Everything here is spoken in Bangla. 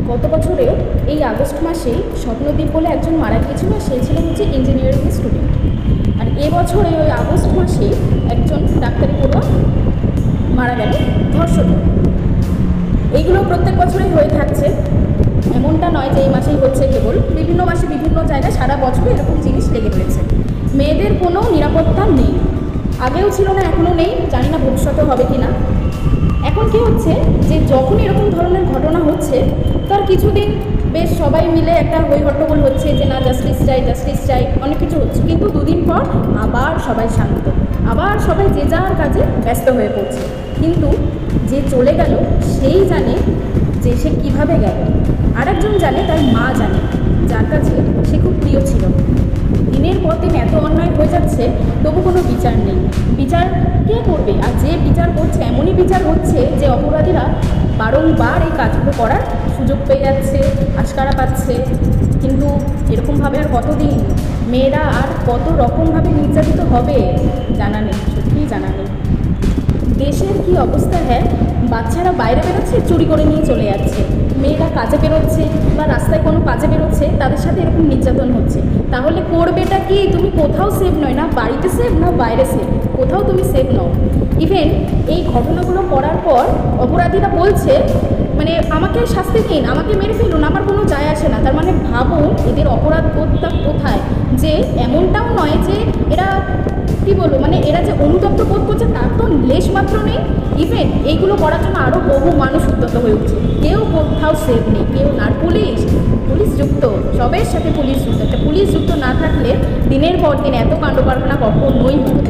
গত বছরে এই আগস্ট মাসেই স্বপ্নদীপ বলে একজন মারা গিয়েছিল। সে ছিল ইঞ্জিনিয়ারিং স্টুডেন্ট। আর এবছরে ওই আগস্ট মাসে একজন ডাক্তারি পড়ুয়া মারা গেল ধর্ষণ। এইগুলো প্রত্যেক বছরই হয়ে থাকছে, এমনটা নয় যে এই মাসেই হচ্ছে কেবল, বিভিন্ন মাসে বিভিন্ন জায়গায় সারা বছর এরকম জিনিস লেগে রয়েছে। মেয়েদের কোনো নিরাপত্তা নেই, আগেও ছিল না, এখনও নেই, জানি না ভবিষ্যতে হবে কি না। এখন কি হচ্ছে যে যখন এরকম ধরনের ঘটনা হচ্ছে তার কিছুদিন বেশ সবাই মিলে একটা হই হট্টগোল হচ্ছে যে না জাস্টিস চাই, অনেক কিছু হচ্ছে, কিন্তু দুদিন পর আবার সবাই শান্ত, আবার সবাই যে যার কাজে ব্যস্ত হয়ে পড়ছে। কিন্তু যে চলে গেল সেই জানে যে সে কীভাবে গেল, আরেকজন জানে, তার মা জানে, যার কাছে সে খুব প্রিয় ছিল। দিনের পর দিন এত অন্যায় হয়ে যাচ্ছে, তবু কোনো বিচার নেই। বিচার কে করবে? আর যে বিচার করছে এমনই বিচার হচ্ছে যে অপরাধীরা বারংবার এই কাজগুলো করার সুযোগ পেয়ে যাচ্ছে, আশকারা পাচ্ছে। কিন্তু এরকমভাবে আর কতদিন মেয়েরা আর কত রকমভাবে নির্যাতিত হবে জানা নেই, সত্যিই জানা নেই। দেশের কি অবস্থা! হ্যাঁ, বাচ্চারা বাইরে বেরোচ্ছে, চুরি করে নিয়ে চলে যাচ্ছে। মেয়েরা কাজে বেরোচ্ছে বা রাস্তায় কোনো কাজে বেরোচ্ছে, তাদের সাথে এরকম নির্যাতন হচ্ছে। তাহলে করবেটা কি? তুমি কোথাও সেফ নয়, না বাড়িতে সেফ না বাইরে সেফ, কোথাও তুমি সেফ নও। ইভেন এই ঘটনাগুলো করার পর অপরাধীরা বলছে মানে আমাকে শাস্তি দিন, আমাকে মেরে ফেলুন, আমার কোনো যায় আসে না। তার মানে ভাবুন এদের অপরাধ বোধটা কোথায়। যে এমনটাও নয় যে এরা কী বলবো, মানে এরা যে অনুতপ্ত বোধ করছে তার তো লেশ মাত্র নেই। ইভেন এইগুলো করার জন্য আরও বহু মানুষ উদ্যত হয়ে উঠছে। কেউ কোথাও সেফ নেই, কেউ না। পুলিশ যুক্ত, সবের সাথে পুলিশ যুক্ত। একটা পুলিশ যুক্ত না থাকলে দিনের পর দিন এত কাণ্ড কারখানা কখনোই হতো।